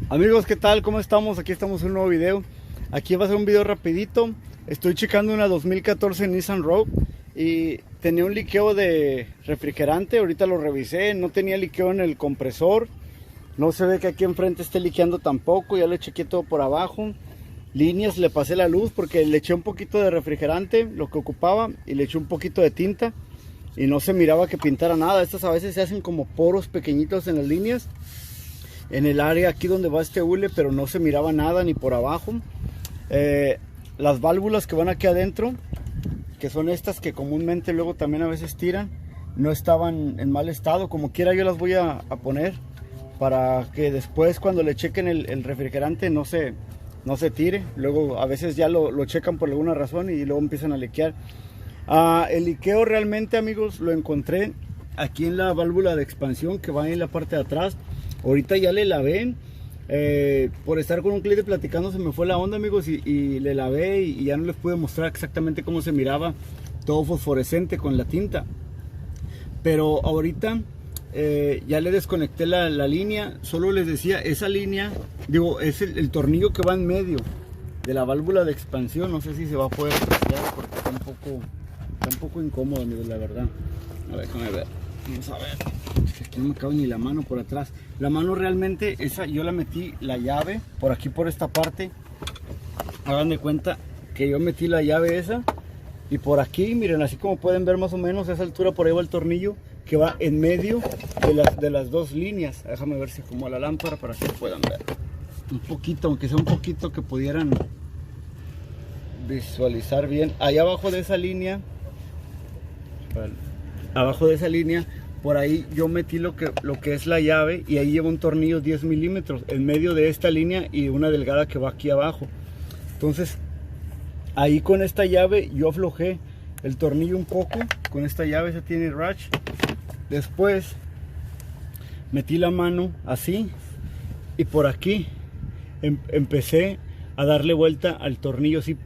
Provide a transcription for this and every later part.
Amigos, ¿qué tal? ¿Cómo estamos? Aquí estamos en un nuevo video. Aquí va a ser un video rapidito. Estoy checando una 2014 Nissan Rogue y tenía un liqueo de refrigerante. Ahorita lo revisé, no tenía liqueo en el compresor. No se ve que aquí enfrente esté liqueando tampoco. Ya le chequeé todo por abajo. Líneas le pasé la luz porque le eché un poquito de refrigerante, lo que ocupaba, y le eché un poquito de tinta y no se miraba que pintara nada. Estas a veces se hacen como poros pequeñitos en las líneas, en el área aquí donde va este hule, pero no se miraba nada ni por abajo. Las válvulas que van aquí adentro, que son estas que comúnmente luego también a veces tiran, no estaban en mal estado. Como quiera yo las voy a poner para que después cuando le chequen el refrigerante no se tire. Luego a veces ya lo checan por alguna razón y luego empiezan a liquear. El liqueo realmente, amigos, lo encontré aquí en la válvula de expansión que va en la parte de atrás. Ahorita ya le lavé, por estar con un cliente platicando se me fue la onda, amigos, y le lavé y ya no les pude mostrar exactamente cómo se miraba todo fosforescente con la tinta. Pero ahorita ya le desconecté la línea. Solo les decía, esa línea, digo, es el tornillo que va en medio de la válvula de expansión. No sé si se va a poder apreciar porque está un poco incómodo, amigos, la verdad. A ver, déjame ver. Vamos a ver. Aquí no me cabe ni la mano por atrás. La mano realmente, esa yo la metí la llave por aquí, por esta parte. Hagan de cuenta que yo metí la llave esa. Y por aquí, miren, así como pueden ver más o menos, a esa altura por ahí va el tornillo que va en medio de las dos líneas. Déjame ver si como la lámpara para que puedan ver. Un poquito, aunque sea un poquito, que pudieran visualizar bien. Allá abajo de esa línea, por ahí yo metí lo que es la llave, y ahí lleva un tornillo 10 milímetros en medio de esta línea y una delgada que va aquí abajo. Entonces ahí con esta llave yo aflojé el tornillo un poco. Con esta llave se tiene ratch. Después metí la mano así y por aquí empecé a darle vuelta al tornillo así.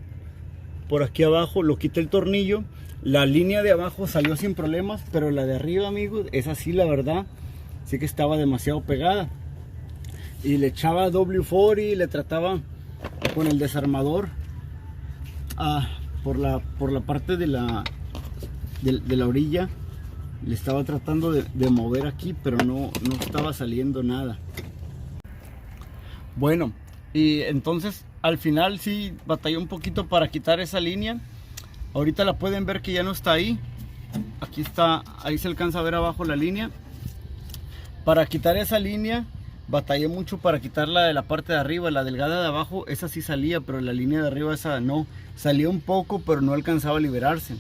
Por aquí abajo lo quité el tornillo. La línea de abajo salió sin problemas, pero la de arriba, amigos, es así, la verdad, sí que estaba demasiado pegada. Y le echaba W40, le trataba con el desarmador por la parte de la orilla. Le estaba tratando de mover aquí, pero no estaba saliendo nada. Bueno, y entonces al final sí batallé un poquito para quitar esa línea. Ahorita la pueden ver que ya no está ahí. Aquí está, ahí se alcanza a ver abajo la línea. Para quitar esa línea batallé mucho para quitarla de la parte de arriba. La delgada de abajo, esa sí salía, pero la línea de arriba, esa no. Salía un poco, pero no alcanzaba a liberarse.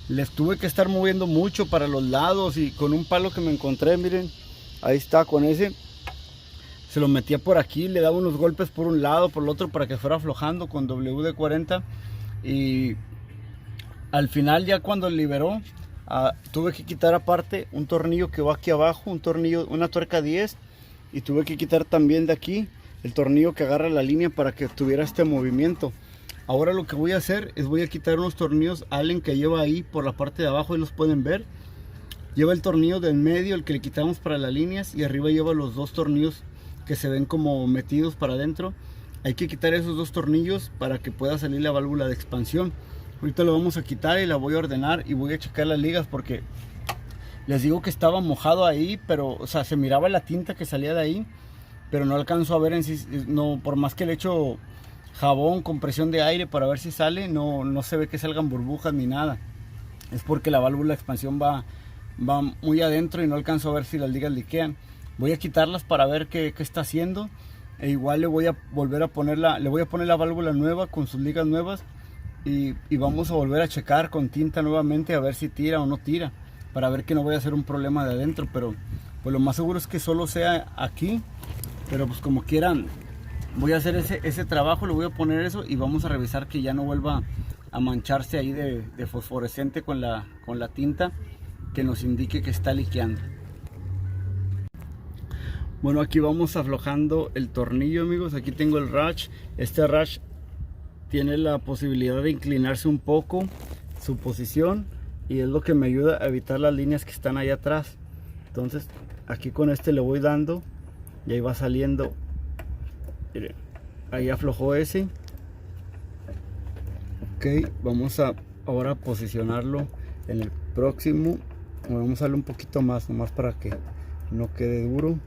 Les tuve que estar moviendo mucho para los lados, y con un palo que me encontré, miren, ahí está, con ese se lo metía por aquí, le daba unos golpes por un lado, por el otro, para que fuera aflojando con WD-40. Y al final, ya cuando liberó, tuve que quitar aparte un tornillo que va aquí abajo, un tornillo, una tuerca 10, y tuve que quitar también de aquí el tornillo que agarra la línea para que tuviera este movimiento. Ahora lo que voy a hacer es voy a quitar unos tornillos Allen que lleva ahí por la parte de abajo, y los pueden ver. Lleva el tornillo del medio, el que le quitamos para las líneas, y arriba lleva los dos tornillos que se ven como metidos para adentro. Hay que quitar esos dos tornillos para que pueda salir la válvula de expansión. Ahorita lo vamos a quitar y la voy a ordenar y voy a checar las ligas, porque les digo que estaba mojado ahí, pero o sea, se miraba la tinta que salía de ahí, pero no alcanzo a ver en sí, no, por más que le echo jabón con presión de aire para ver si sale, no se ve que salgan burbujas ni nada. Es porque la válvula de expansión va muy adentro y no alcanzo a ver si las ligas liquean. Voy a quitarlas para ver qué está haciendo, e igual le voy a volver a poner la válvula nueva con sus ligas nuevas, y vamos a volver a checar con tinta nuevamente a ver si tira o no tira, para ver que no vaya a ser un problema de adentro. Pero pues lo más seguro es que solo sea aquí, pero pues como quieran voy a hacer ese trabajo, le voy a poner eso y vamos a revisar que ya no vuelva a mancharse ahí de fosforescente con la tinta, que nos indique que está liqueando. Bueno, aquí vamos aflojando el tornillo, amigos. Aquí tengo el ratch. Este ratch tiene la posibilidad de inclinarse un poco su posición, y es lo que me ayuda a evitar las líneas que están ahí atrás. Entonces aquí con este le voy dando y ahí va saliendo Miren, ahí aflojó ese. Ok, vamos a ahora posicionarlo en el próximo. Vamos a darle un poquito más, nomás para que no quede duro.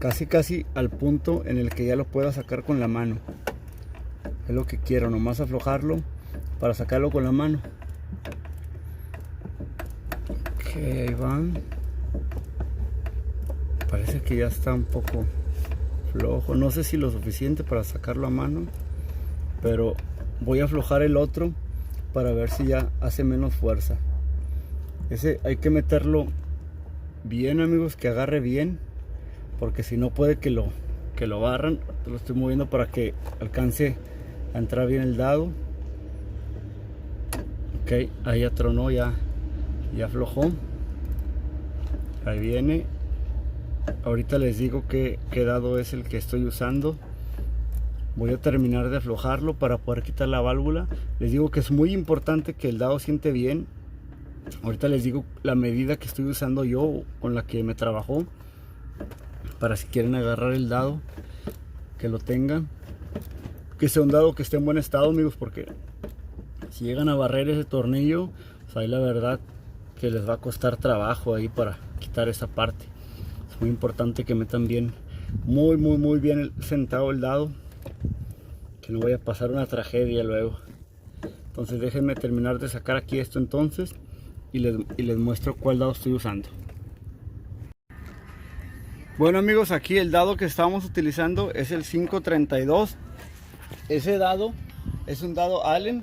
Casi al punto en el que ya lo pueda sacar con la mano. Es lo que quiero, nomás aflojarlo para sacarlo con la mano. Ok, ahí van. Parece que ya está un poco flojo. No sé si lo suficiente para sacarlo a mano, pero voy a aflojar el otro para ver si ya hace menos fuerza. Ese hay que meterlo bien, amigos, que agarre bien, porque si no puede que lo barran. Lo estoy moviendo para que alcance a entrar bien el dado. Ok, ahí ya tronó, ya aflojó. Ahí viene. Ahorita les digo qué dado es el que estoy usando. Voy a terminar de aflojarlo para poder quitar la válvula. Les digo que es muy importante que el dado siente bien. Ahorita les digo la medida que estoy usando yo, con la que me trabajó, para si quieren agarrar el dado, que lo tengan, que sea un dado que esté en buen estado, amigos, porque si llegan a barrer ese tornillo, pues ahí la verdad que les va a costar trabajo ahí para quitar esa parte. Es muy importante que metan bien, muy bien sentado el dado, que no vaya a pasar una tragedia luego. Entonces déjenme terminar de sacar aquí esto entonces, y les muestro cuál dado estoy usando. Bueno, amigos, aquí el dado que estamos utilizando es el 532. Ese dado es un dado Allen.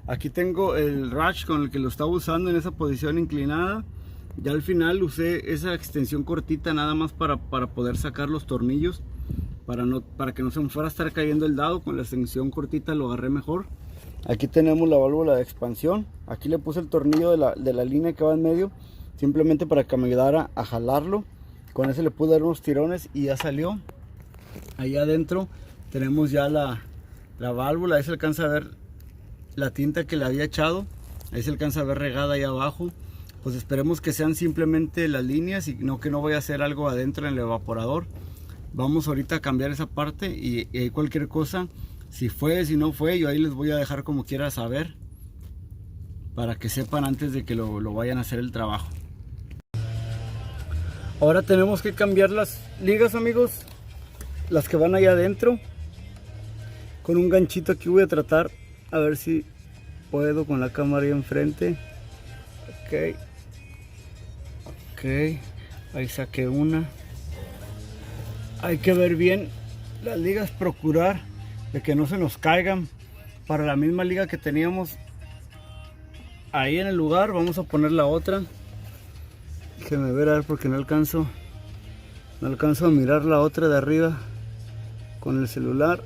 Aquí tengo el ratch con el que lo estaba usando en esa posición inclinada. Ya al final usé esa extensión cortita nada más para poder sacar los tornillos, para que no se me fuera a estar cayendo el dado. Con la extensión cortita lo agarré mejor. Aquí tenemos la válvula de expansión. Aquí le puse el tornillo de la línea que va en medio, simplemente para que me ayudara a jalarlo. Con ese le pude dar unos tirones y ya salió. Ahí adentro tenemos ya la válvula. Ahí se alcanza a ver la tinta que le había echado. Ahí se alcanza a ver regada ahí abajo. Pues esperemos que sean simplemente las líneas y no que no vaya a hacer algo adentro en el evaporador. Vamos ahorita a cambiar esa parte y ahí cualquier cosa, si fue, si no fue, yo ahí les voy a dejar como quiera saber, para que sepan antes de que lo vayan a hacer el trabajo. Ahora tenemos que cambiar las ligas, amigos, las que van allá adentro. Con un ganchito aquí voy a tratar a ver si puedo con la cámara ahí enfrente. Ok, ahí saqué una. Hay que ver bien las ligas, procurar de que no se nos caigan. Para la misma liga que teníamos ahí en el lugar, vamos a poner la otra. Déjenme ver, a ver, porque no alcanzo a mirar la otra de arriba con el celular.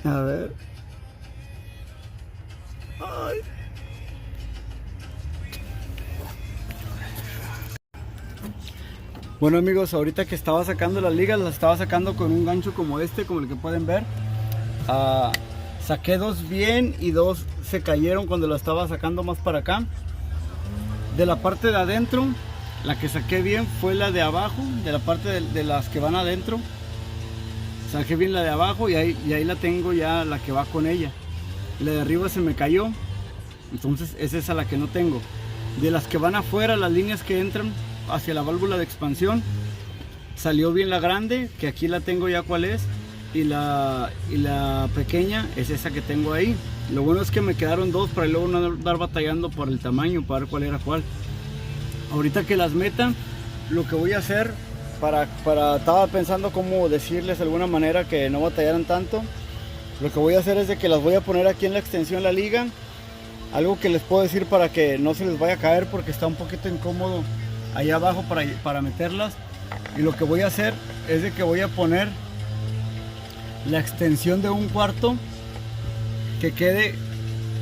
A ver. Ay. Bueno, amigos, ahorita que estaba sacando las ligas, las estaba sacando con un gancho como este, como el que pueden ver. Saqué dos bien y dos se cayeron cuando la estaba sacando más para acá. De la parte de adentro, la que saqué bien fue la de abajo, de la parte de las que van adentro. Saqué bien la de abajo y ahí la tengo ya, la que va con ella. La de arriba se me cayó, entonces es esa la que no tengo. De las que van afuera, las líneas que entran hacia la válvula de expansión, salió bien la grande, que aquí la tengo ya cuál es, y la pequeña es esa que tengo ahí. Lo bueno es que me quedaron dos para luego no andar batallando por el tamaño, para ver cuál era cuál. Ahorita que las metan, lo que voy a hacer estaba pensando cómo decirles de alguna manera que no batallaran tanto. Lo que voy a hacer es de que las voy a poner aquí en la extensión la liga. Algo que les puedo decir para que no se les vaya a caer, porque está un poquito incómodo allá abajo para meterlas. Y lo que voy a hacer es de que voy a poner la extensión de 1/4 que quede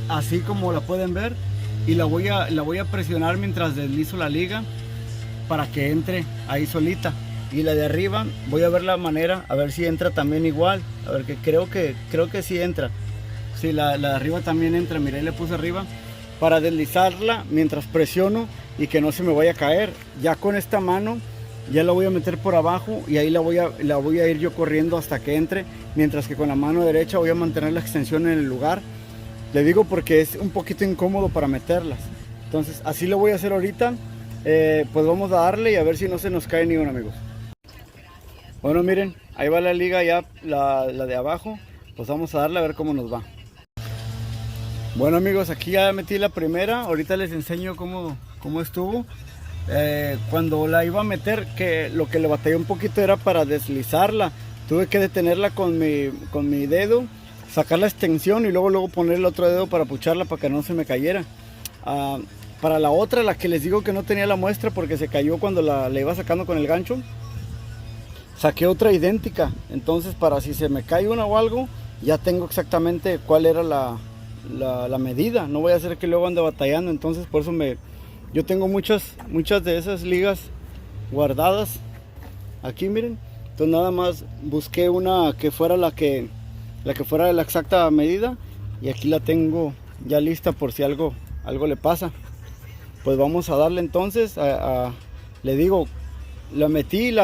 así como la pueden ver, y la voy a presionar mientras deslizo la liga para que entre ahí solita. Y la de arriba voy a ver la manera, a ver si entra también igual. A ver, que creo que sí entra. Sí, la de arriba también entra. Miré, le puse arriba para deslizarla mientras presiono y que no se me vaya a caer. Ya con esta mano ya la voy a meter por abajo y ahí la voy a ir yo corriendo hasta que entre, mientras que con la mano derecha voy a mantener la extensión en el lugar. Le digo porque es un poquito incómodo para meterlas. Entonces así lo voy a hacer ahorita. Pues vamos a darle y a ver si no se nos cae ni una, amigos. Bueno, miren, ahí va la liga ya, la de abajo. Pues vamos a darle a ver cómo nos va. Bueno, amigos, aquí ya metí la primera. Ahorita les enseño cómo estuvo. Cuando la iba a meter, que lo que le batallé un poquito era para deslizarla. Tuve que detenerla con mi dedo, sacar la extensión y luego poner el otro dedo para pucharla para que no se me cayera. Para la otra, la que les digo que no tenía la muestra porque se cayó cuando la iba sacando con el gancho, saqué otra idéntica. Entonces, para si se me cae una o algo, ya tengo exactamente cuál era la medida. No voy a hacer que luego ande batallando. Entonces, por eso yo tengo muchas de esas ligas guardadas aquí, miren. Entonces nada más busqué una que fuera la que fuera de la exacta medida, y aquí la tengo ya lista por si algo le pasa. Pues vamos a darle entonces. Le digo, la metí,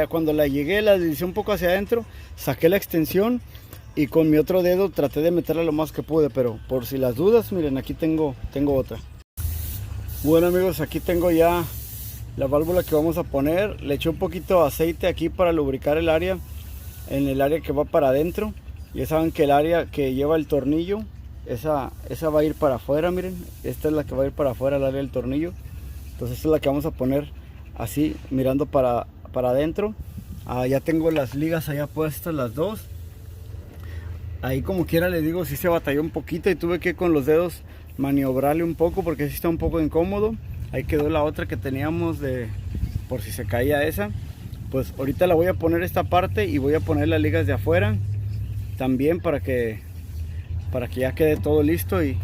cuando la llegué la deslizé un poco hacia adentro, saqué la extensión y con mi otro dedo traté de meterla lo más que pude, pero por si las dudas, miren, aquí tengo otra. Bueno, amigos, aquí tengo ya la válvula que vamos a poner. Le eché un poquito de aceite aquí para lubricar el área, en el área que va para adentro. Ya saben que el área que lleva el tornillo, esa va a ir para afuera, miren. Esta es la que va a ir para afuera, el área del tornillo. Entonces esta es la que vamos a poner así, mirando para adentro. Ya tengo las ligas allá puestas, las dos. Ahí como quiera les digo, sí se batalló un poquito y tuve que con los dedos maniobrarle un poco porque sí está un poco incómodo. Ahí quedó la otra que teníamos por si se caía esa. Pues ahorita la voy a poner esta parte y voy a poner las ligas de afuera también para que ya quede todo listo, y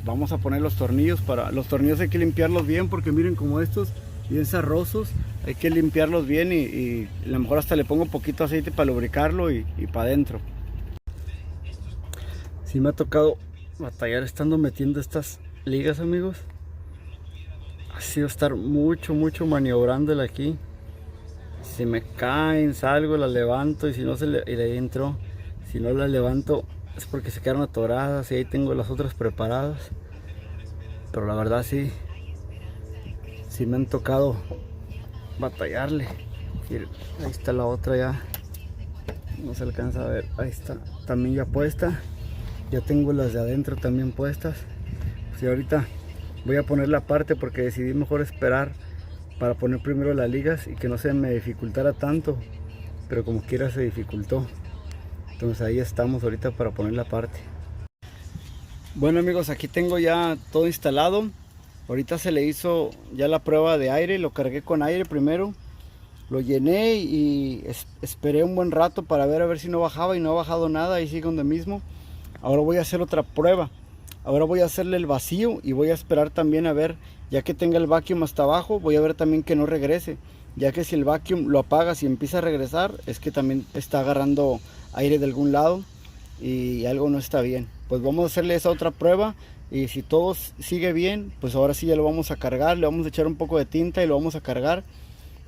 vamos a poner los tornillos. Los tornillos hay que limpiarlos bien porque miren como estos bien zarrosos, hay que limpiarlos bien y a lo mejor hasta le pongo un poquito de aceite para lubricarlo y para adentro. Sí me ha tocado batallar estando metiendo estas ligas, amigos. Ha sido estar mucho maniobrándola aquí. Si me caen, salgo, las levanto, y si no y ahí entró. Si no las levanto es porque se quedaron atoradas, y ahí tengo las otras preparadas. Pero la verdad sí me han tocado batallarle. Ahí está la otra ya. No se alcanza a ver. Ahí está, también ya puesta. Ya tengo las de adentro también puestas. Pues y ahorita voy a poner la parte porque decidí mejor esperar para poner primero las ligas y que no se me dificultara tanto, pero como quiera se dificultó. Entonces ahí estamos ahorita para poner la parte. Bueno, amigos, aquí tengo ya todo instalado. Ahorita se le hizo ya la prueba de aire. Lo cargué con aire primero, lo llené y esperé un buen rato para ver a ver si no bajaba, y no ha bajado nada, ahí sigue donde mismo. Ahora voy a hacer otra prueba. Ahora voy a hacerle el vacío y voy a esperar también a ver, ya que tenga el vacuum hasta abajo, voy a ver también que no regrese, ya que si el vacuum lo apagas y empieza a regresar, es que también está agarrando aire de algún lado y algo no está bien. Pues vamos a hacerle esa otra prueba, y si todo sigue bien, pues ahora sí ya lo vamos a cargar, le vamos a echar un poco de tinta y lo vamos a cargar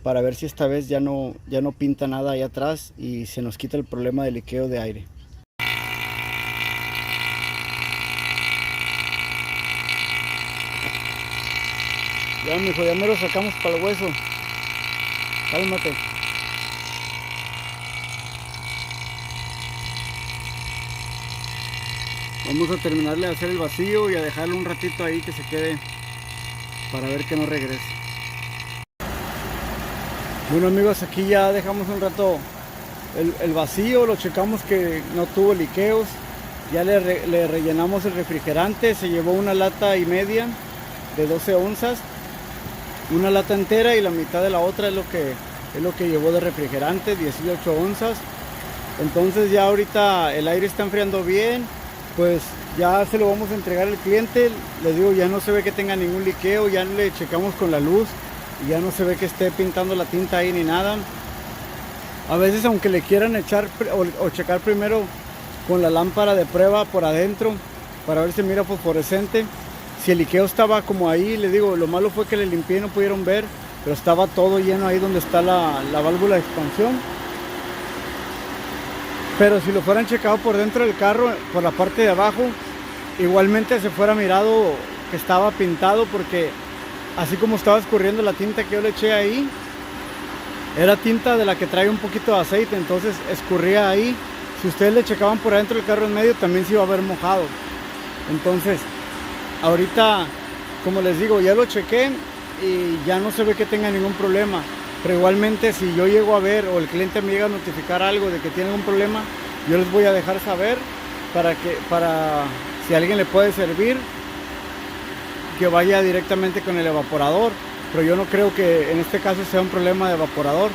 para ver si esta vez ya no pinta nada ahí atrás y se nos quita el problema del liqueo de aire. Ya, mijo, ya me lo sacamos para el hueso. Cálmate. Vamos a terminarle de hacer el vacío y a dejarlo un ratito ahí que se quede para ver que no regrese. Bueno, amigos, aquí ya dejamos un rato el vacío, lo checamos que no tuvo liqueos. Ya le rellenamos el refrigerante, se llevó 1,5 latas de 12 onzas. Una lata entera y la mitad de la otra es lo que llevó de refrigerante, 18 onzas. Entonces ya ahorita el aire está enfriando bien, pues ya se lo vamos a entregar al cliente. Les digo, ya no se ve que tenga ningún liqueo, ya le checamos con la luz y ya no se ve que esté pintando la tinta ahí ni nada. A veces, aunque le quieran echar o checar primero con la lámpara de prueba por adentro para ver si mira fosforescente, si el liqueo estaba como ahí, les digo, lo malo fue que le limpié y no pudieron ver, pero estaba todo lleno ahí donde está la válvula de expansión. Pero si lo fueran checado por dentro del carro, por la parte de abajo, igualmente se fuera mirado que estaba pintado, porque así como estaba escurriendo la tinta que yo le eché ahí, era tinta de la que trae un poquito de aceite, entonces escurría ahí. Si ustedes le checaban por adentro del carro en medio, también se iba a ver mojado. Entonces, ahorita, como les digo, ya lo chequé y ya no se ve que tenga ningún problema. Pero igualmente, si yo llego a ver o el cliente me llega a notificar algo de que tiene algún problema, yo les voy a dejar saber para si a alguien le puede servir, que vaya directamente con el evaporador. Pero yo no creo que en este caso sea un problema de evaporador.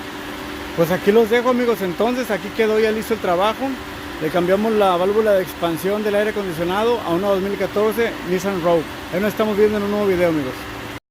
Pues aquí los dejo, amigos. Entonces aquí quedó ya listo el trabajo. Le cambiamos la válvula de expansión del aire acondicionado a una 2014 Nissan Rogue. Ahí nos estamos viendo en un nuevo video, amigos.